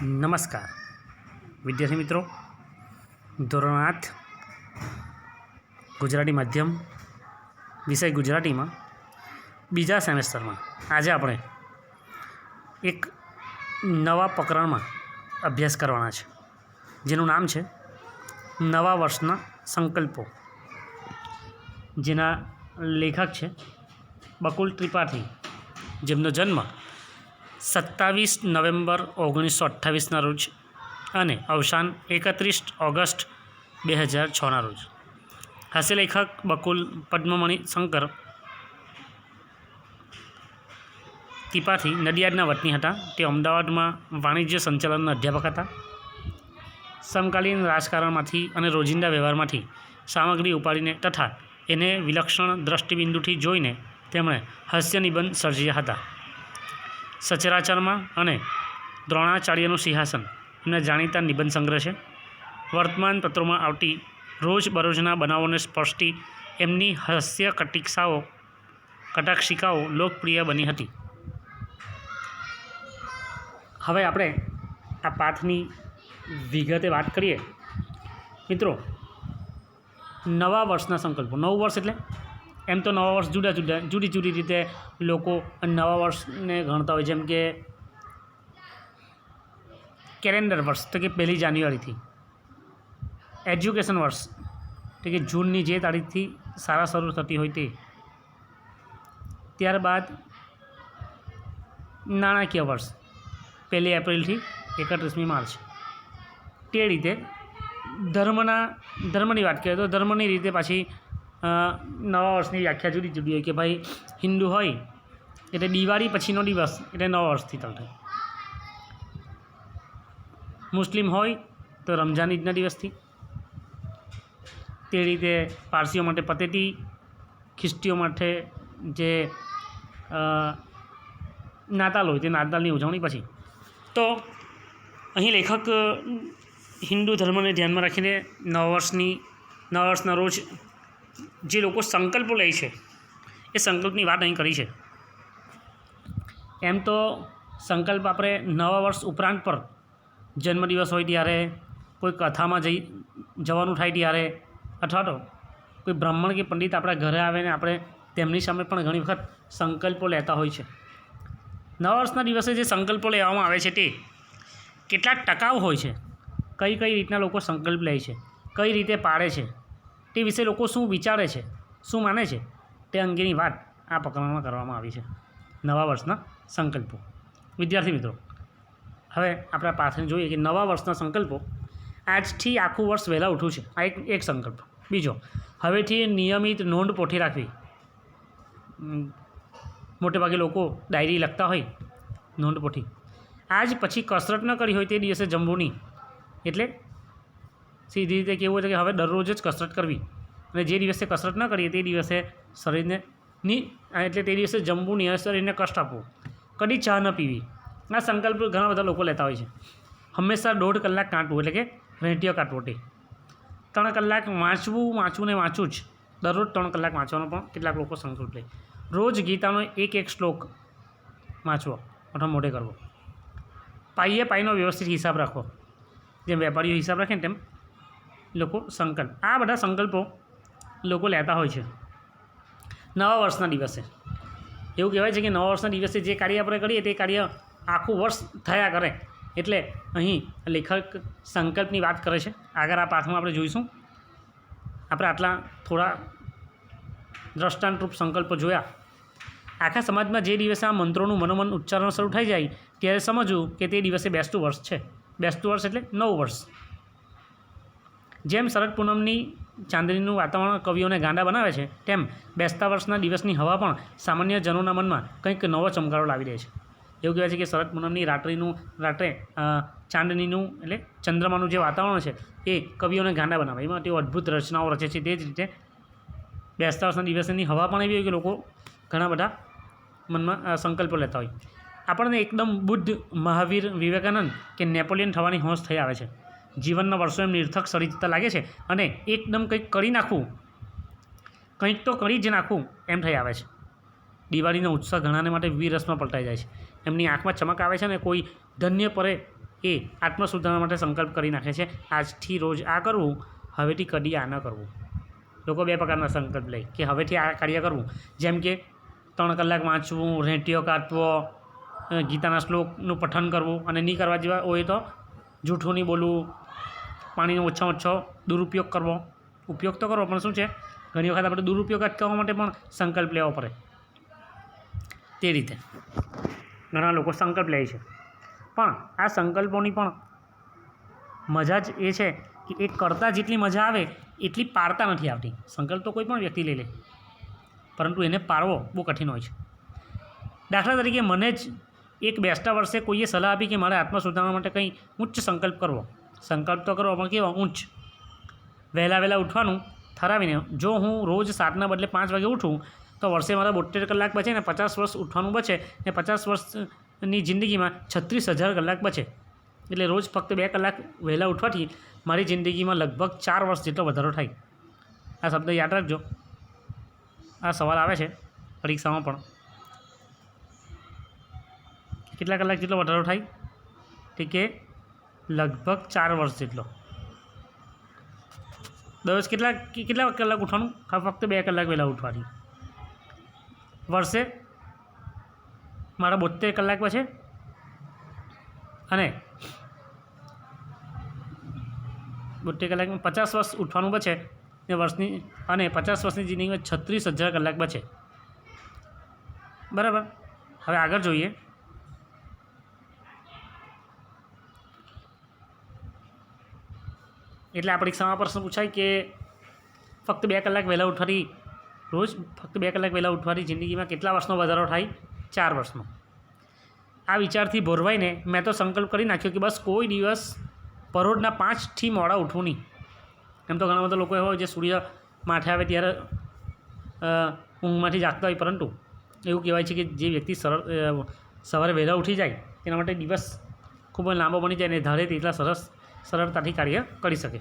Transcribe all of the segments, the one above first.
નમસ્કાર વિદ્યાર્થી મિત્રો, ધોરણ 8 ગુજરાતી માધ્યમ વિષય ગુજરાતીમાં બીજા સેમેસ્ટરમાં આજે આપણે એક નવા પ્રકરણમાં અભ્યાસ કરવાના છે, જેનું નામ છે નવા વર્ષના સંકલ્પો, જેના લેખક છે બકુલ ત્રિપાઠી, જેમનો જન્મ 27 નવેમ્બર 1928ના રોજ અને અવસાન 31 ઓગસ્ટ 2006ના રોજ. હાસ્ય લેખક બકુલ પદ્મમણિ શંકર ત્રિપાઠી નડિયાદના વતની હતા. તે અમદાવાદમાં વાણિજ્ય સંચાલનના અધ્યાપક હતા. સમકાલીન રાજકારણમાંથી અને રોજિંદા વ્યવહારમાંથી સામગ્રી ઉપાડીને તથા એને વિલક્ષણ દ્રષ્ટિબિંદુથી જોઈને તેમણે હાસ્ય નિબંધ સર્જ્યા હતા. સચરાચરમાં અને દ્રોણાચાર્યનું સિંહાસન એમના જાણીતા નિબંધ સંગ્રહ છે. વર્તમાન પત્રોમાં આવતી રોજબરોજના બનાવોને સ્પર્શતી એમની હાસ્ય કટાક્ષિકાઓ લોકપ્રિય બની હતી. હવે આપણે આ પાઠની વિગતે વાત કરીએ. મિત્રો, નવા વર્ષના સંકલ્પો. નવું વર્ષ એટલે એમ તો નવા વર્ષ જુદી રીતે લોકો નવા વર્ષને ગણતા હોય, જેમ કે કેલેન્ડર વર્ષ તો કે 1 જાન્યુઆરીથી, એજ્યુકેશન વર્ષ તો કે જૂનની જે તારીખથી શાળા શરૂ થતી હોય તે, ત્યારબાદ નાણાકીય વર્ષ 1 એપ્રિલથી 31 માર્ચ. તે રીતે ધર્મની વાત કરીએ તો ધર્મની રીતે પાછી નવા વર્ષની વ્યાખ્યા જુદી હોય કે ભાઈ હિન્દુ હોય એટલે દિવાળી પછીનો દિવસ એટલે નવા વર્ષથી ચાલુ. મુસ્લિમ હોય તો રમઝાન ઈદના દિવસથી. તે રીતે પારસીઓ માટે પતેતી, ખ્રિસ્તીઓ માટે જે નાતાલ હોય તે નાતાલની ઉજવણી પછી. તો અહીં લેખક હિન્દુ ધર્મને ધ્યાનમાં રાખીને નવા વર્ષના રોજ જે લોકો સંકલ્પો લે છે એ સંકલ્પની વાત અહીં કરી છે. એમ તો સંકલ્પ આપણે નવા વર્ષ ઉપરાંત પર જન્મદિવસ હોય ત્યારે, કોઈ કથામાં જવાનું થાય ત્યારે, અથવા તો કોઈ બ્રાહ્મણ કે પંડિત આપણા ઘરે આવે ને આપણે તેમની સામે પણ ઘણી વખત સંકલ્પો લેતા હોય છે. નવા વર્ષના દિવસે જે સંકલ્પો લેવામાં આવે છે તે કેટલાક ટકાઉ હોય છે. કઈ રીતના લોકો સંકલ્પ લે છે, કઈ રીતે પાડે છે, તે વિશે લોકો શું વિચારે છે, શું માને છે, તે અંગેની વાત આ પ્રકરણમાં કરવામાં આવી છે. નવા વર્ષના સંકલ્પો. વિદ્યાર્થી મિત્રો, હવે આપણા પાઠને જોઈએ કે નવા વર્ષના સંકલ્પો. આજથી આખું વર્ષ વહેલા ઉઠવું છે, આ એક સંકલ્પ. બીજો, હવેથી નિયમિત નોંધ પોથી રાખવી. મોટેભાગે લોકો ડાયરી લખતા હોય, નોંધ પોથી. આજ પછી કસરત ન કરી હોય તે દિવસે જમવું નહીં. એટલે સીધી રીતે કહેવું છે કે હવે દરરોજ જ કસરત કરવી, અને જે દિવસે કસરત ન કરીએ તે દિવસે શરીરને એટલે તે દિવસે જમવું નહીં, શરીરને કષ્ટ આપવું. કદી ચા ન પીવી. આ સંકલ્પ ઘણા બધા લોકો લેતા હોય છે. હંમેશા 1.5 કલાક કાઢવું, એટલે કે રેંટિયો કાઢવો. તે 3 કલાક વાંચવું જ. દરરોજ 3 કલાક વાંચવાનો પણ કેટલાક લોકો સંકલ્પ લે. રોજ ગીતાનો એક શ્લોક વાંચવો અથવા મોઢે કરવો. પાઈનો વ્યવસ્થિત હિસાબ રાખવો. જેમ વેપારીઓ હિસાબ રાખે ને તેમ લોકો સંકલ્પ. આ બધા સંકલ્પો લોકો લેતા હોય છે નવા વર્ષના દિવસે. એવું કહેવાય છે કે નવા વર્ષના દિવસે જે કાર્ય આપણે કરીએ તે કાર્ય આખું વર્ષ થયા કરે. એટલે અહીં લેખક સંકલ્પની વાત કરે છે. આગળ આ પાઠમાં આપણે જોઈશું. આપણે આટલા થોડા દ્રષ્ટાંતરૂપ સંકલ્પો જોયા. આખા સમાજમાં જે દિવસે આ મંત્રોનું મનોમન ઉચ્ચારણ શરૂ થઈ જાય ત્યારે સમજવું કે તે દિવસે બેસતું વર્ષ છે. બેસતું વર્ષ એટલે નવું વર્ષ. જેમ શરદ પૂનમની ચાંદનીનું વાતાવરણ કવિઓને ગાંડા બનાવે છે, તેમ બેસતા વર્ષના દિવસની હવા પણ સામાન્ય જનોના મનમાં કંઈક નવો ચમકારો લાવી દે છે. એવું કહેવાય છે કે શરદ પૂનમની રાત્રે ચાંદનીનું એટલે ચંદ્રમાનું જે વાતાવરણ છે એ કવિઓને ગાંડા બનાવે. એમાં તેઓ અદ્ભુત રચનાઓ રચે છે. તે જ રીતે બેસતા વર્ષના દિવસની હવા પણ એવી હોય કે લોકો ઘણા બધા મનમાં સંકલ્પો લેતા હોય. આપણને એકદમ બુદ્ધ, મહાવીર, વિવેકાનંદ કે નેપોલિયન થવાની હોશ થઈ આવે છે. જીવનના વર્ષો એમ નિરર્થક સરી જતા લાગે છે અને એકદમ કંઈક તો કરી જ નાખવું એમ થઈ આવે છે. દિવાળીનો ઉત્સાહ ઘણાને માટે વીરસમાં પલટાઈ જાય છે. એમની આંખમાં ચમક આવે છે અને કોઈ ધન્ય પરે એ આત્મસુધારણા માટે સંકલ્પ કરી નાખે છે આજથી રોજ આ કરવું, હવેથી કદી આ ન કરવું. લોકો બે પ્રકારના સંકલ્પ લે કે હવેથી આ કાર્ય કરવું, જેમ કે 3 કલાક વાંચવું, રેંટિયો કાઢવો, ગીતાના શ્લોકનું પઠન કરવું, અને નહીં કરવા જેવા હોય તો જૂઠું નહીં બોલવું, પાણીનો ઓછામાં ઓછો દુરુપયોગ કરવો. ઉપયોગ તો કરવો પણ શું છે, ઘણી વખત આપણે દુરુપયોગ અટકાવવા માટે પણ સંકલ્પ લેવો પડે. તે રીતે ઘણા લોકો સંકલ્પ લે છે, પણ આ સંકલ્પોની પણ મજા જ એ છે કે એ કરતાં જેટલી મજા આવે એટલી પાળતા નથી આવતી. સંકલ્પ તો કોઈ પણ વ્યક્તિ લઈ લે, પરંતુ એને પાળવો બહુ કઠિન હોય છે. દાખલા તરીકે મને જ એક બેસતા વર્ષે કોઈએ સલાહ આપી કે મારે આત્મસુધારણા માટે કંઈ ઉચ્ચ સંકલ્પ કરવો. સંકલ્પ તો કરવો, પણ કેવો ઉચ્ચ? વહેલા ઉઠવાનું ઠરાવીને જો હું રોજ 7ના બદલે 5 વાગે ઉઠું તો વર્ષે મારા 72 કલાક બચે ને 50 વર્ષ ઉઠવાનું બચે, ને 50 વર્ષની જિંદગીમાં 36,000 કલાક બચે. એટલે રોજ ફક્ત 2 કલાક વહેલા ઉઠવાથી મારી જિંદગીમાં લગભગ 4 વર્ષ જેટલો વધારો થાય. આ શબ્દ યાદ રાખજો, આ સવાલ આવે છે પરીક્ષામાં પણ. કેટલા કલાક જેટલો વધારો થાય? ઠીક કે લગભગ 4 વર્ષ જેટલો. દરરોજ કેટલા કલાક ઉઠવાનું? ફક્ત 2 કલાક વહેલા ઉઠવાની. વર્ષે મારા 72 કલાક બચે, અને 72 કલાકમાં 50 વર્ષ ઉઠવાનું બચે, ને વર્ષની અને 50 વર્ષની જિંદગીમાં 36,000 કલાક બચે. બરાબર. હવે આગળ જોઈએ. એટલે આ પરીક્ષામાં પ્રશ્ન પૂછાય કે ફક્ત 2 કલાક વહેલા ઉઠવાથી રોજ ફક્ત 2 કલાક વહેલા ઉઠવાથી જિંદગીમાં કેટલા વર્ષનો વધારો થાય? 4 વર્ષનો. આ વિચારથી ભોરવાઈને મેં તો સંકલ્પ કરી નાખ્યો કે બસ કોઈ દિવસ પરોઢના 5થી મોડા ઉઠવું નહીં. એમ તો ઘણા બધા લોકો એવા હોય જે સૂર્ય માથે આવે ત્યારે ઊંઘમાંથી જાગતા હોય, પરંતુ એવું કહેવાય છે કે જે વ્યક્તિ સવારે વહેલા ઉઠી જાય તેના માટે દિવસ ખૂબ જ લાંબો બની જાય અને ધારે તેટલા સરળતાથી કાર્ય કરી શકે.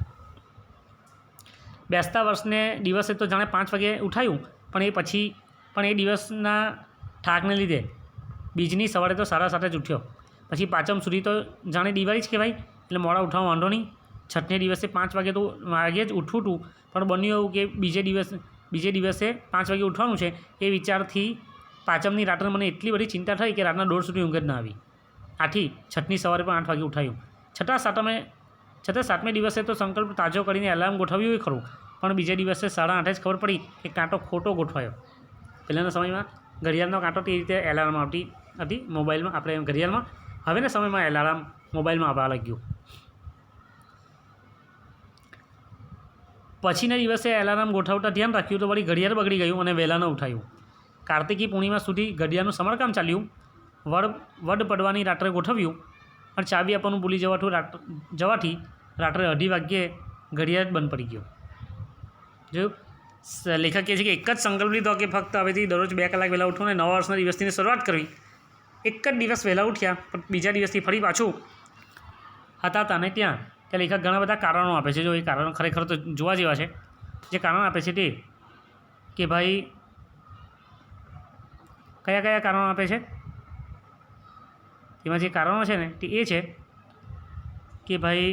બેસતા વર્ષને દિવસે તો જાણે 5 વાગે ઉઠાયું, પણ એ દિવસના થાકને લીધે બીજની સવારે તો 7:30 જ ઉઠ્યો. પછી પાંચમ સુધી તો જાણે દિવાળી જ કહેવાય, એટલે મોડા ઉઠવામાં વાંધો નહીં. છઠ્ઠે દિવસે 5 વાગે જ ઉઠવું હતું, પણ બન્યું એવું કે બીજે દિવસે 5 વાગે ઉઠવાનું છે. એ વિચારથી પાંચમની રાત્રે મને એટલી બધી ચિંતા થઈ કે રાતના 2 સુધી ઊંઘ જ ના આવી. આથી છઠ્ઠની સવારે પણ 8 વાગે ઉઠાયું. છતાં સાતમે દિવસે તો સંકલ્પ તાજો કરીને એલાર્મ ગોઠવ્યું હોય ખરું, પણ બીજે દિવસે 8:30 જ ખબર પડી કે કાંટો ખોટો ગોઠવાયો. પહેલાંના સમયમાં ઘડિયાળનો કાંટો તે રીતે એલાર્મ આવતી હતી મોબાઈલમાં, આપણે ઘડિયાળમાં. હવેના સમયમાં એલાર્મ મોબાઈલમાં આવવા લાગ્યું. પછીના દિવસે એલાર્મ ગોઠવતા ધ્યાન રાખ્યું તો વળી ઘડિયાળ બગડી ગયું અને વહેલા ન ઉઠાયું. કાર્તિકી પૂર્ણિમા સુધી ઘડિયાળનું સમારકામ ચાલ્યું. વડ પડવાની રાત્રે ગોઠવ્યું, અને ચાવી આપવાનું ભૂલી જવાથી રાત્રે 2:30 વાગ્યે ઘડિયાળ બંધ પડી ગયો. જો લેખક કહે છે કે એક જ સંકલ્પ લીધો કે ફક્ત હવેથી દરરોજ 2 કલાક વહેલા ઉઠવું અને નવા વર્ષના દિવસથી શરૂઆત કરવી. એક જ દિવસ વહેલા ઉઠ્યા, પણ બીજા દિવસથી ફરી પાછું હતા અને ત્યાં લેખક ઘણા બધા કારણો આપે છે. જો એ કારણો ખરેખર તો જોવા જેવા છે. જે કારણો આપે છે તે કે ભાઈ કયા કારણો આપે છે? તેમાં જે કારણો છે ને તે એ છે કે ભાઈ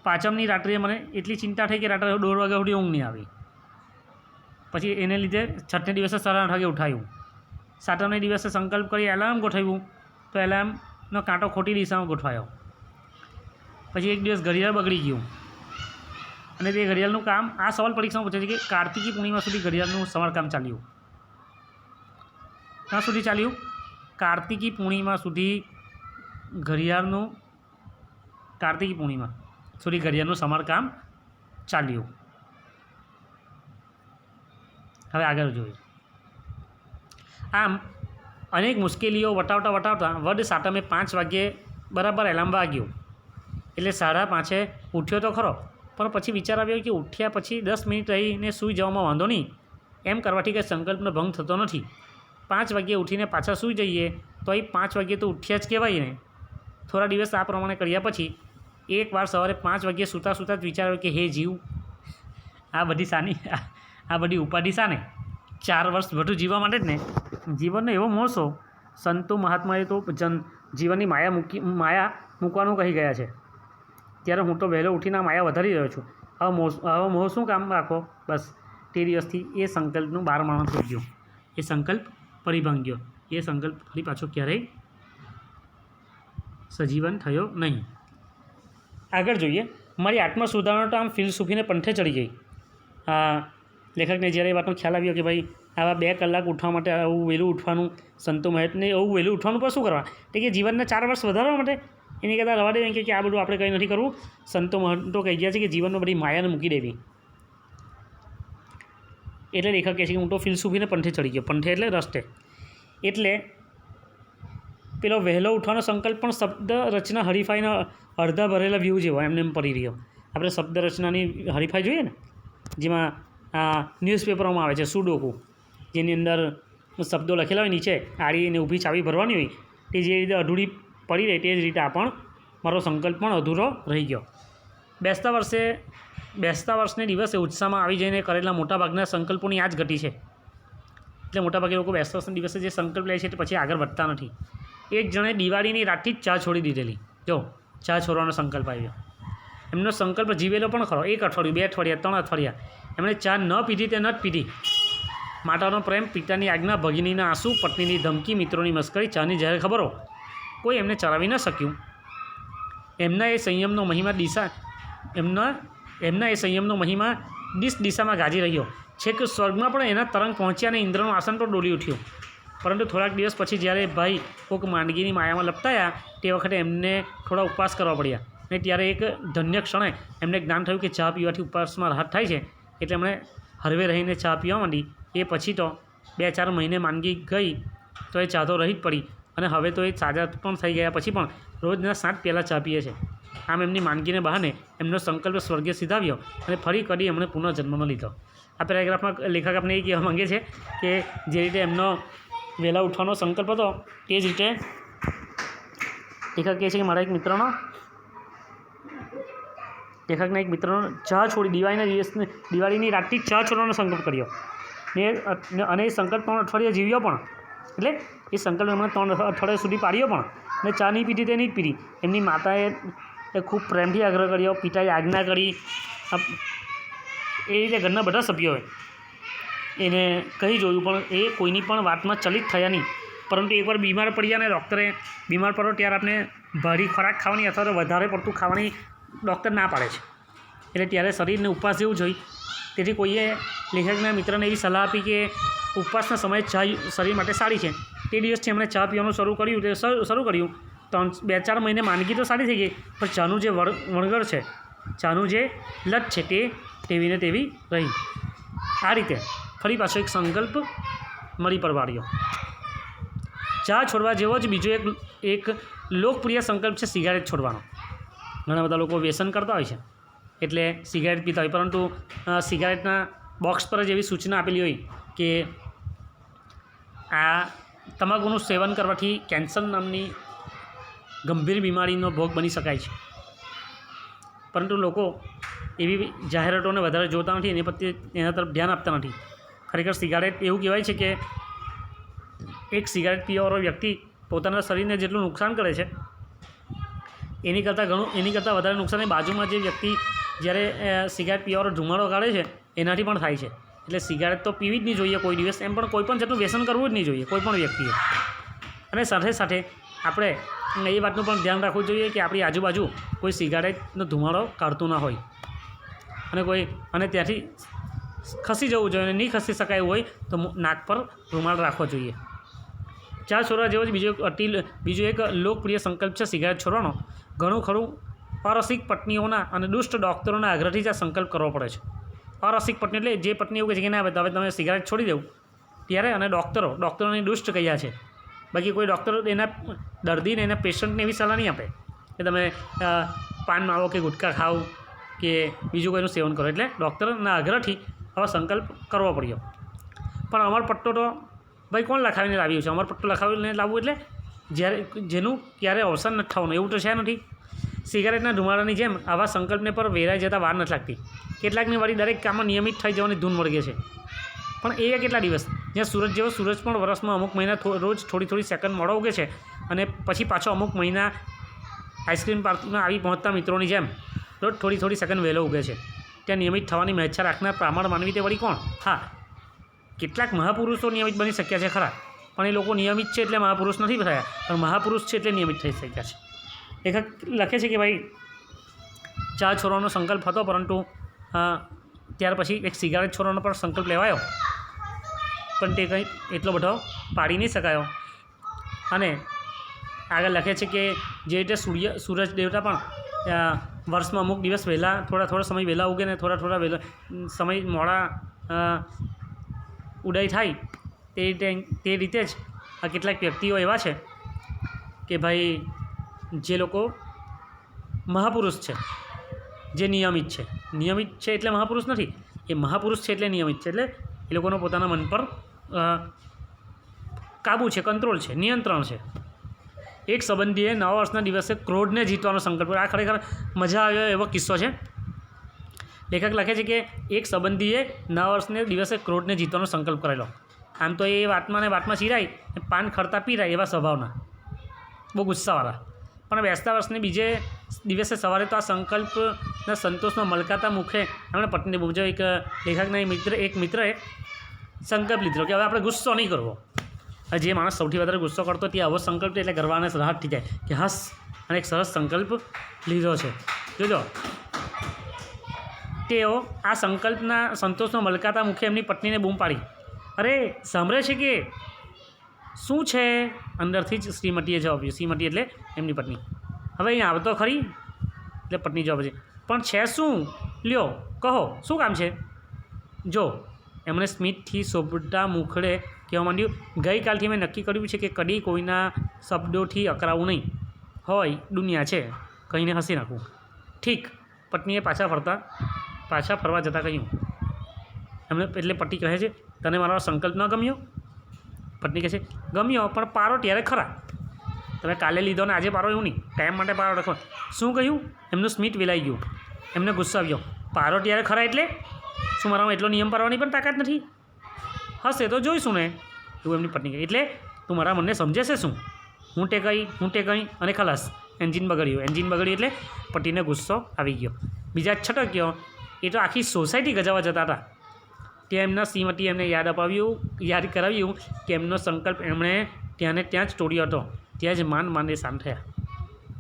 પાંચમની રાત્રે મને એટલી ચિંતા થઈ કે રાત્રે 1:30 વાગ્યા સુધી ઊંઘ નહીં આવી. પછી એને લીધે છઠ્ઠે દિવસે 8:30 વાગે ઉઠાયું. સાતમને દિવસે સંકલ્પ કરી એલાર્મ ગોઠવ્યું, તો એલાર્મનો કાંટો ખોટી દિશામાં ગોઠવાયો. પછી એક દિવસ ઘડિયાળ બગડી ગયું, અને તે ઘડિયાળનું કામ આ સવાલ પરીક્ષામાં પૂછે છે કે કાર્તિકી પૂર્ણિમા સુધી ઘડિયાળનું સમારકામ ચાલ્યું. ક્યાં સુધી ચાલ્યું? કાર્તિકી પૂર્ણિમા સુધી ઘડિયાળનું સમારકામ ચાલ્યું. હવે આગળ જોઈએ. આમ અનેક મુશ્કેલીઓ વટાવતા વડ સાતમે 5 વાગ્યે બરાબર એલાર્મ વાગ્યો. એટલે 5:30 ઉઠ્યો તો ખરો, પણ પછી વિચાર આવ્યો કે ઉઠ્યા પછી 10 મિનિટ રહીને સૂઈ જવામાં વાંધો નહીં. એમ કરવાથી કંઈ સંકલ્પનો ભંગ થતો નથી. 5 વાગ્યે ઉઠીને પાછા સૂઈ જઈએ તો એ 5 વાગ્યે તો ઉઠ્યા જ કહેવાય ને. થોડા દિવસ આ પ્રમાણે કર્યા પછી એકવાર સવારે 5 વાગ્યે સૂતા જ વિચાર્યો કે હે જીવ, આ બધી ઉપાધિ શાને? 4 વર્ષ વધુ જીવવા માટે જ ને. જીવનનો એવો મોહ છો સંતો મહાત્માએ તો જીવનની માયા મૂકવાનું કહી ગયા છે, ત્યારે હું તો વહેલો ઉઠીને માયા વધારી રહ્યો છું. હવે મોહ શું કામ રાખો? બસ તે દિવસથી એ સંકલ્પનું 12 માણસ થઈ ગયું, એ સંકલ્પ પરિભાંગ્યો, એ સંકલ્પ ફરી પાછો ક્યારેય સજીવન થયો નહીં. આગળ જોઈએ. મારી આત્મા સુધારણા તો આમ ફિલસૂફીને પંથે ચડી ગઈ. લેખકને જ્યારે એ વાતનો ખ્યાલ આવ્યો કે ભાઈ આવા 2 કલાક ઉઠવા માટે આવું વહેલું ઉઠવાનું, સંતો મહેતને આવું વહેલું ઉઠવાનું પણ શું કરવા? તે કે જીવનના 4 વર્ષ વધારવા માટે. એની કરતાં રવા દે કે આ બધું આપણે કંઈ નથી કરવું. સંતો મહંતો કહી ગયા છે કે જીવનમાં બધી માયાને મૂકી દેવી. એટલે લેખક કહે છે કે હું તો ફિલસૂફીને પંથે ચડી ગયો. પંથે એટલે રસ્તે. એટલે પેલો વહેલો ઉઠવાનો સંકલ્પ પણ શબ્દ રચના હરીફાઈના અડધા ભરેલા વ્યૂ જેવો એમને એમ પડી રહ્યો. આપણે શબ્દ રચનાની હરીફાઈ જોઈએ ને, જેમાં ન્યૂઝપેપરોમાં આવે છે સુડોકુ, જેની અંદર શબ્દો લખેલા હોય, નીચે આડી અને ઊભી ચાવી ભરવાની હોય, તે જે રીતે અધૂરી પડી રહી તે જ રીતે આ પણ મારો સંકલ્પ પણ અધૂરો રહી ગયો. બેસતા વર્ષને દિવસે ઉત્સાહમાં આવી જઈને કરેલા મોટાભાગના સંકલ્પોની આ જ ગતિ છે. એટલે મોટાભાગે લોકો બેસતા વર્ષના દિવસે જે સંકલ્પ લે છે તે પછી આગળ વધતા નથી. એક જણે દિવાળીની રાતથી જ ચા છોડી દીધેલી. જો ચા છોડવાનો સંકલ્પ આવ્યો. એમનો સંકલ્પ જીવેલો પણ ખરો. 1 અઠવાડિયું, 2 અઠવાડિયા, 3 અઠવાડિયા એમણે ચા ન પીધી તે ન જ પીધી. માતાનો પ્રેમ, પિતાની આજ્ઞા, ભગીનીના આંસુ, પત્નીની ધમકી, મિત્રોની મસ્કરી, ચાની જાહેર ખબરો, કોઈ એમને ચલાવી ન શક્યું. એમના એ સંયમનો મહિમા દિશામાં ગાજી રહ્યો. છેક સ્વર્ગમાં પણ એના તરંગ પહોંચ્યા અને ઇન્દ્રનું આસન પણ ડોલી ઉઠ્યું. પરંતુ થોડાક દિવસ પછી જ્યારે ભાઈ કોક માંદગીની માયામાં લપટાયા તે વખતે એમને થોડા ઉપવાસ કરવા પડ્યા. અને ત્યારે એક ધન્ય ક્ષણે એમને જ્ઞાન થયું કે ચા પીવાથી ઉપવાસમાં રાહત થાય છે. એટલે એમણે હરવે રહીને ચા પીવા માંડી. એ પછી તો 2-4 મહિને માંદગી ગઈ તો એ ચા તો રહી જ પડી. અને હવે તો એ સાજા પણ થઈ ગયા પછી પણ રોજના 7 પ્યાલા ચા પીએ છે. આમ એમની માંદગીને બહાને એમનો સંકલ્પ સ્વર્ગે સીધાવ્યો અને ફરી કરી એમણે પુનઃજન્મ લીધો. આ પેરેગ્રાફમાં લેખક આપણે એ કહેવા માંગે છે કે જે રીતે એમનો વહેલા ઉઠવાનો સંકલ્પ હતો તે જ રીતે લેખક કહે છે કે મારા એક મિત્રનો ચા છોડી દિવાળીની રાતથી ચા છોડવાનો સંકલ્પ કર્યો અને એ સંકલ્પ 3 અઠવાડિયા જીવ્યો પણ. એટલે એ સંકલ્પ એમણે 3 અઠવાડિયા સુધી પાડ્યો પણ. અને ચા નહીં પીધી તે નહીં જ પીધી. એમની માતાએ ખૂબ પ્રેમથી આગ્રહ કર્યો, પિતાએ આજ્ઞા કરી. એ રીતે ઘરના બધા સભ્યોએ એને કહી જોયું પણ એ કોઈની પણ વાતમાં ચલિત થયા નહીં. પરંતુ એકવાર બીમાર પડ્યા અને ડૉક્ટરે બીમાર પડો ત્યારે આપણે ભારી ખોરાક ખાવાની અથવા તો વધારે પડતું ખાવાની ડૉક્ટર ના પાડે છે. એટલે ત્યારે શરીરને ઉપવાસ જેવું જોઈએ. તેથી કોઈએ લેખકના મિત્રને એવી સલાહ આપી કે ઉપવાસના સમયે ચા શરીર માટે સારી છે. તે દિવસથી એમણે ચા પીવાનું શરૂ કર્યું. 2-4 મહિને માંદગી તો સારી થઈ ગઈ, પણ ચાનું જે વણગર છે, ચાનું જે લત છે તે તેવીને તેવી રહી. આ રીતે ફરી પાછો એક સંકલ્પ મળી પરવાડ્યો. ચા છોડવા જેવો જ બીજો એક લોકપ્રિય સંકલ્પ છે સિગારેટ છોડવાનો. ઘણા બધા લોકો વ્યસન કરતા હોય છે એટલે સિગારેટ પીતા હોય, પરંતુ સિગારેટના બોક્સ પર જ એવી સૂચના આપેલી હોય કે આ તમાકુનું સેવન કરવાથી કેન્સર નામની ગંભીર બીમારીનો ભોગ બની શકાય છે. પરંતુ લોકો એવી જાહેરાતોને વધારે જોતા નથી, એના તરફ ધ્યાન આપતા નથી. ખરેખર સિગારેટ એવું કહેવાય છે કે એક સિગારેટ પીવાવાળો વ્યક્તિ પોતાના શરીરને જેટલું નુકસાન કરે છે એની કરતાં વધારે નુકસાન એ બાજુમાં જે વ્યક્તિ જ્યારે સિગારેટ પીવાવાળો ધુમાડો કાઢે છે એનાથી પણ થાય છે. એટલે સિગારેટ તો પીવી જ નહીં જોઈએ કોઈ દિવસ. એમ પણ કોઈ પણ જાતનું વ્યસન કરવું જ નહીં જોઈએ કોઈ પણ વ્યક્તિએ. અને સાથે સાથે આપણે એ વાતનું પણ ધ્યાન રાખવું જોઈએ કે આપણી આજુબાજુ કોઈ સિગારેટનો ધુમાડો કાઢતું ના હોય અને ત્યાંથી ખસી જવું જોઈએ. અને નહીં ખસી શકાય એવું હોય તો નાક પર રૂમાલ રાખવો જોઈએ. ચા છોડવા જેવો જ બીજો એક લોકપ્રિય સંકલ્પ છે સિગારેટ છોડવાનો. ઘણું ખરું અરસિક પત્નીઓના અને દુષ્ટ ડૉક્ટરોના આગ્રહથી જ આ સંકલ્પ કરવો પડે છે. અરસિક પત્ની એટલે જે પત્ની એવું કહે છે કે ના હવે તમે સિગારેટ છોડી દેવું ત્યારે, અને ડૉક્ટરોની દુષ્ટ કહ્યા છે. બાકી કોઈ ડૉક્ટર એના દર્દીને એના પેશન્ટને એવી સલાહ નહીં આપે કે તમે પાન માવો કે ગુટખા ખાઓ કે બીજું કોઈનું સેવન કરો. એટલે ડૉક્ટરના આગ્રહથી આવા સંકલ્પ કરવો પડ્યો. પણ અમરપટ્ટો તો ભાઈ કોણ લખાવીને લાવ્યું છે? અમરપટ્ટો લખાવીને લાવવું એટલે જેનું ક્યારે અવસાન નથી થવાનું એવું તો છે નથી. સિગારેટના ધુમાડાની જેમ આવા સંકલ્પને પર વેરાઈ જતાં વાર નથી લાગતી. કેટલાકની વાળી દરેક કામમાં નિયમિત થઈ જવાની ધૂન વળગે છે. પણ એ કેટલા દિવસ જ્યાં સૂરજ પણ વર્ષમાં અમુક મહિના રોજ થોડી સેકન્ડ મોડો ઉગે છે અને પછી પાછો અમુક મહિના આઈસ્ક્રીમ પાર્કમાં આવી પહોંચતા મિત્રોની જેમ રોજ થોડી સેકન્ડ વહેલો ઉગે છે. ત્યાં નિયમિત થવાની મહેચ્છા રાખનાર પ્રામાણ માનવી તે વળી કોણ? હા, કેટલાક મહાપુરુષો નિયમિત બની શક્યા છે ખરા, પણ એ લોકો નિયમિત છે એટલે મહાપુરુષ નથી થયા, પણ મહાપુરુષ છે એટલે નિયમિત થઈ શક્યા છે. લેખક લખે છે કે ભાઈ ચા છોડવાનો સંકલ્પ હતો, પરંતુ ત્યાર પછી એક સિગારેટ છોડવાનો પણ સંકલ્પ લેવાયો, પણ તે કંઈ એટલો બધો પાડી નહીં શકાયો. અને આગળ લખે છે કે જે રીતે સૂરજ દેવતા પણ વર્ષમાં અમુક દિવસ વહેલા થોડા સમય વહેલા ઉગે ને થોડા વહેલા સમય મોડા ઉદય થાય, તે રીતે જ આ કેટલાક વ્યક્તિઓ એવા છે કે ભાઈ જે લોકો મહાપુરુષ છે, જે નિયમિત છે એટલે મહાપુરુષ નથી, એ મહાપુરુષ છે એટલે નિયમિત છે, એટલે એ લોકોનો પોતાના મન પર કાબુ છે, કંટ્રોલ છે, નિયંત્રણ છે. એક સંબંધીએ નવા વર્ષના દિવસે ક્રોધને જીતવાનો સંકલ્પ કર્યો. આ ખરેખર મજા આવ્યો એવો કિસ્સો છે. લેખક લખે છે કે એક સંબંધીએ નવા વર્ષને દિવસે ક્રોધને જીતવાનો સંકલ્પ કરેલો. આમ તો એ વાતમાં ચીરાય, પાન ખરતા પીરાય એવા સ્વભાવના, બહુ ગુસ્સાવાળા. પણ બેસતા વર્ષને બીજે દિવસે સવારે તો આ સંકલ્પના સંતોષમાં મલકાતા મુખે એમણે પત્નીને પૂછ્યો. એક લેખકના એક મિત્રએ સંકલ્પ લીધો કે હવે આપણે ગુસ્સો નહીં કરવો. જે માણસ સૌથી વધારે ગુસ્સો કરતો તે આવો સંકલ્પ એટલે ગરવાને રાહત થઈ જાય કે હસ, અને એક સરસ સંકલ્પ લીધો છે. જોજો, તેઓ આ સંકલ્પના સંતોષમાં મલકાતા મુખે એમની પત્નીને બૂમ પાડી, અરે સાંભળે છે કે શું છે? અંદરથી જ શ્રીમતીએ જવાબ આપ્યો. શ્રીમતી એટલે એમની પત્ની. હવે અહીં આવતો ખરી? એટલે પત્ની જવાબ છે, પણ છે શું? લ્યો કહો, શું કામ છે? જો, એમણે સ્મિતથી શોભતા મુખડે કહેવા માંડ્યું, ગઈકાલથી મેં નક્કી કર્યું છે કે કદી કોઈના શબ્દોથી અકરાવું નહીં. હોય દુનિયા છે, કહીને હસી નાખવું. ઠીક, પત્નીએ પાછા ફરવા જતાં કહ્યું. એમને એટલે પતિ કહે છે, તને મારો સંકલ્પ ન ગમ્યો? પત્ની કહે છે, ગમ્યો, પણ પારો ત્યારે ખરા. તમે કાલે લીધો ને આજે પારો એવું નહીં, ટાઈમ માટે પારો રાખો. શું કહ્યું? એમનું સ્મિત વેલાઈ ગયું. એમને ગુસ્સો આવ્યો. પારો ત્યારે ખરા એટલે શું મારામાં એટલો નિયમ પાડવાની પણ તાકાત નથી? હશે તો જોઈશું ને, એવું એમની પત્ની કહે. એટલે તું મારા મનને સમજે છે શું? હું તે કહી અને ખલાસ. એન્જિન બગડ્યું એટલે પતિને ગુસ્સો આવી ગયો. બીજા છટક્યો. એ તો આખી સોસાયટી ગજાવા જતા હતા. ત્યાં એમના શ્રીમતી એમને યાદ કરાવ્યું કે એમનો સંકલ્પ એમણે ત્યાં જ તોડ્યો હતો. ત્યાં જ માંડ શાંત થયા.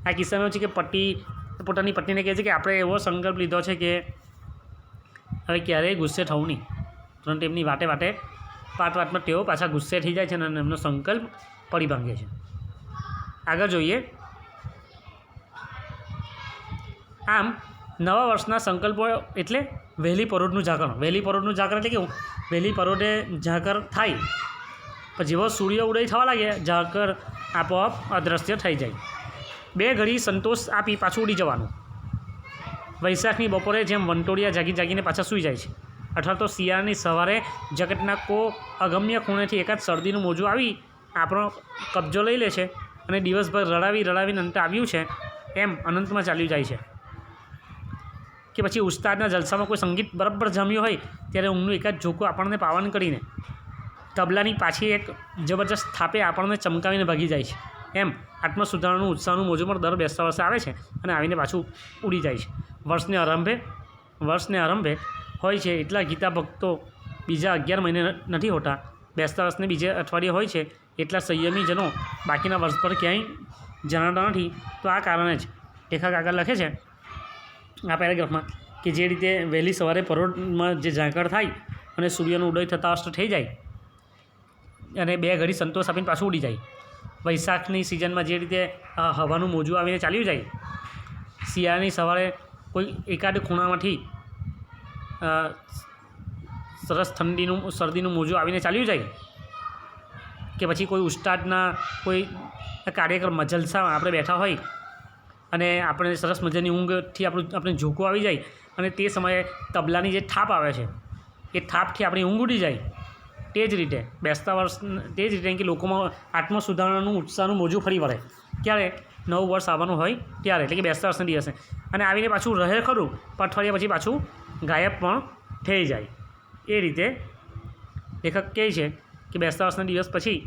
આ કિસ્સામાં એવું છે કે પતિ પોતાની પત્નીને કહે છે કે આપણે એવો સંકલ્પ લીધો છે કે હવે ક્યારેય ગુસ્સે થવું નહીં, પરંતુ એમની વાતમાં તેઓ પાછા ગુસ્સે થઈ જાય છે અને એમનો સંકલ્પ પડી ભાંગે છે. આગળ જોઈએ. આમ નવા વર્ષના સંકલ્પો એટલે વહેલી પરોઢનું જાગરણ એટલે કેવું? વહેલી પરોઢે જાગર થાય, પણ જેવો સૂર્ય ઉદય થવા લાગે જાગર આપોઆપ અદૃશ્ય થઈ જાય. 2 ઘડી સંતોષ આપી પાછું ઉડી જવાનું. વૈશાખની બપોરે જેમ વંટોળિયા જાગીને પાછા સૂઈ જાય છે, અથવા તો શિયાળાની સવારે જગતના અગમ્ય ખૂણેથી એકાદ શરદીનું મોજું આવી આપણો કબજો લઈ લે છે અને દિવસભર રડાવીને અંતે આવ્યું છે એમ અનંતમાં ચાલ્યું જાય છે. કે પછી ઉસ્તાદના જલસામાં કોઈ સંગીત બરાબર જામ્યું હોય ત્યારે ઊંઘનું એકાદ ઝોકું આપણને પાવન કરીને તબલાની પાછી એક જબરજસ્ત થાપે આપણને ચમકાવીને ભાગી જાય છે. એમ આત્મસુધારણનું ઉત્સાહનું મોજું પણ દર બેસતા વર્ષે આવે છે અને આવીને પાછું ઉડી જાય છે. વર્ષને આરંભે હોય છે એટલા ગીતા ભક્તો બીજા 11 મહિને નથી હોતા. બેસતા વર્ષને બીજે અઠવાડિયે હોય છે એટલા સંયમીજનો બાકીના વર્ષ પર ક્યાંય જણાતા નથી. તો આ કારણે જ લેખક આગળ લખે છે આ પેરેગ્રાફમાં કે જે રીતે વહેલી સવારે પરોઢમાં જે ઝાકળ થાય અને સૂર્યનો ઉદય થતા અસ્ત થઈ જાય અને 2 ઘડી સંતોષ આપીને પાછું ઉડી જાય. વૈશાખની સિઝનમાં જે રીતે હવાનું મોજું આવીને ચાલ્યું જાય, શિયાળાની સવારે કોઈ એકાદ ખૂણામાંથી સરસ શરદીનું મોજું આવીને ચાલ્યું જાય, કે પછી કોઈ ઉસ્તાદના કોઈ કાર્યક્રમમાં જલસામાં આપણે બેઠા હોય અને આપણે સરસ મજાની ઊંઘથી આપણે ઝોકું આવી જાય અને તે સમયે તબલાની જે થાપ આવે છે એ થાપથી આપણી ઊંઘ ઉડી જાય. તે જ રીતે કે લોકોમાં આત્મસુધારણાનું ઉત્સાહનું મોજું ફરી વળે. ક્યારે? નવું વર્ષ આવવાનું હોય ત્યારે, એટલે કે બેસતા વર્ષના દિવસે. અને આવીને પાછું રહે ખરું, પણ અઠવાડિયા પછી પાછું ગાયબ પણ થઈ જાય. એ રીતે લેખક કહે છે કે બેસતા વર્ષના દિવસ પછી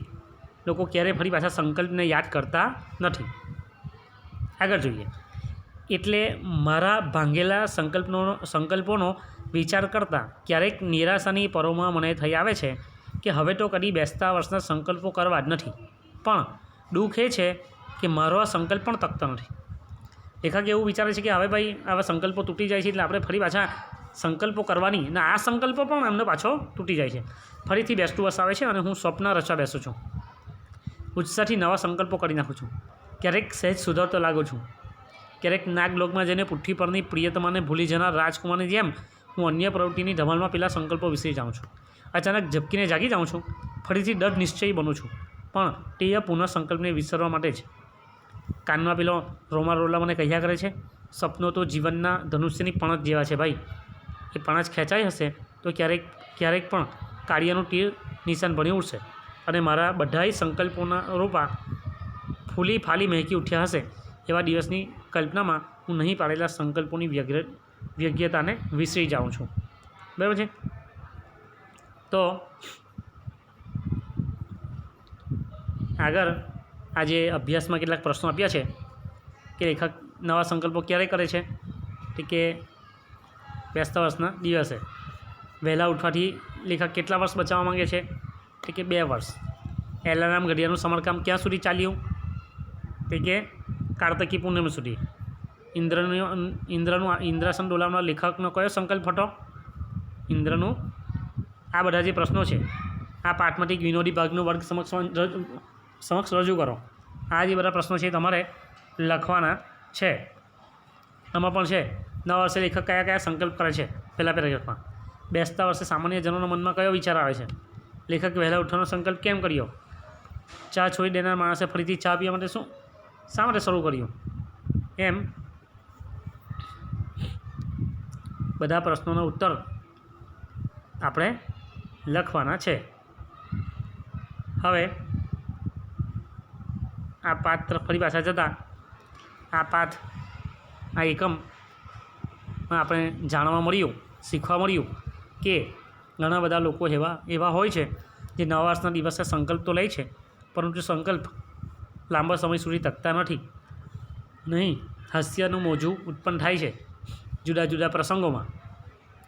લોકો ક્યારેય ફરી પાછા સંકલ્પને યાદ કરતા નથી. આગળ જોઈએ. એટલે મારા ભાંગેલા સંકલ્પોનો વિચાર કરતાં ક્યારેક નિરાશાની પરોમાં મને થઈ આવે છે કે હવે તો કદી બેસતા વર્ષના સંકલ્પો કરવા જ નથી. પણ દુઃખ એ છે કે મારો આ સંકલ્પ પણ તકતો નથી. લેખક એવું વિચારે છે કે હવે ભાઈ આવા સંકલ્પો તૂટી જાય છે એટલે આપણે ફરી પાછા સંકલ્પો કરવાની અને આ સંકલ્પો પણ એમનો પાછો તૂટી જાય છે. ફરીથી બેસતું વર્ષ આવે છે અને હું સ્વપ્ન રચવા બેસું છું. ઉત્સાહથી નવા સંકલ્પો કરી નાખું છું. ક્યારેક સહેજ સુધરતો લાગું છું. ક્યારેક નાગલોકમાં જઈને પૃથ્વી પરની પ્રિયતમાને ભૂલી જનાર રાજકુમારની જેમ હું અન્ય પ્રવૃત્તિની ધમાલમાં પેલા સંકલ્પો વિસરી જાઉં છું. અચાનક ઝબકીને જાગી જાઉં છું. ફરીથી દૃઢ નિશ્ચયી બનું છું. પણ તે પુનઃ સંકલ્પને વિસરવા માટે જ. કાનમાં પેલો રોલા મને કહ્યા કરે છે, સપનો તો જીવનના ધનુષ્યની પણછ જેવા છે ભાઈ. એ પણછ ખેંચાઈ હશે તો ક્યારેક પણ કાર્યનું તીર નિશાન ભણી ઉઠશે અને મારા બધાય સંકલ્પોના રોપા ફૂલી ફાલી મહેકી ઉઠ્યા હશે. એવા દિવસની કલ્પનામાં હું નહીં પાડેલા સંકલ્પોની વ્યગ્યતાને વિસરી જાઉં છું. બરાબર છે. તો આગળ આજે અભ્યાસમાં કેટલાક પ્રશ્નો આપ્યા છે કે લેખક નવા સંકલ્પો ક્યારે કરે છે, કે બેસતા વર્ષના દિવસે. વહેલા ઉઠવાથી લેખક કેટલા વર્ષ બચાવવા માંગે છે, કે 2 વર્ષ. એલાર્મ ઘડિયાળનું સમારકામ ક્યાં સુધી ચાલ્યું, કે કાર્તકી પૂર્ણિમા સુધી. ઇન્દ્રાસન ડોલાવનાર લેખકનો કયો સંકલ્પ હતો, ઇન્દ્રનું. આ બધા જે પ્રશ્નો છે આ પાઠમાંથી વિનોદી ભાગનો વર્ગ સમક્ષ રજૂ કરો. આ જે બધા પ્રશ્નો છે તમારે લખવાના છે. આમાં પણ છે નવા વર્ષે લેખક કયા કયા સંકલ્પ કરે છે. પહેલા પેરેગ્રાફમાં બેસતા વર્ષે સામાન્ય જનોના મનમાં કયો વિચાર આવે છે, લેખક વહેલા ઉઠવાનો સંકલ્પ કેમ કર્યો, ચા છોડી દેનાર માણસે ફરીથી ચા પીવા માટે શા માટે શરૂ કર્યું. એમ બધા પ્રશ્નોનો ઉત્તર આપણે લખવાના છે. હવે આ પાઠ તરફ ફરી પાછા જતાં આ એકમમાં આપણે જાણવા મળ્યું, શીખવા મળ્યું કે ઘણા બધા લોકો એવા હોય છે જે નવા વર્ષના દિવસે સંકલ્પ તો લે છે પરંતુ સંકલ્પ લાંબા સમય સુધી તકતા નથી. નહીં, હાસ્યનું મોજું ઉત્પન્ન થાય છે જુદા જુદા પ્રસંગોમાં.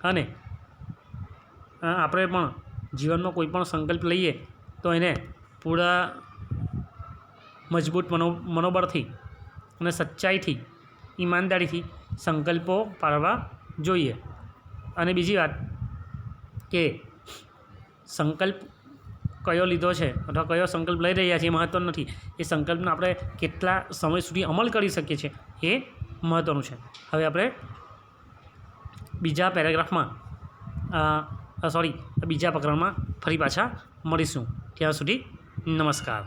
અને આપણે પણ જીવનમાં કોઈ પણ સંકલ્પ લઈએ તો એને પૂરા મજબૂત મનોબળથી અને સચ્ચાઈથી, ઈમાનદારીથી સંકલ્પો પાડવા જોઈએ. અને બીજી વાત કે સંકલ્પ કયો લીધો છે અથવા કયો સંકલ્પ લઈ રહ્યા છીએ એ મહત્ત્વનું નથી. એ સંકલ્પને આપણે કેટલા સમય સુધી અમલ કરી શકીએ છીએ એ મહત્ત્વનું છે. હવે આપણે બીજા પ્રકરણમાં ફરી પાછા મળીશું. ત્યાં સુધી નમસ્કાર.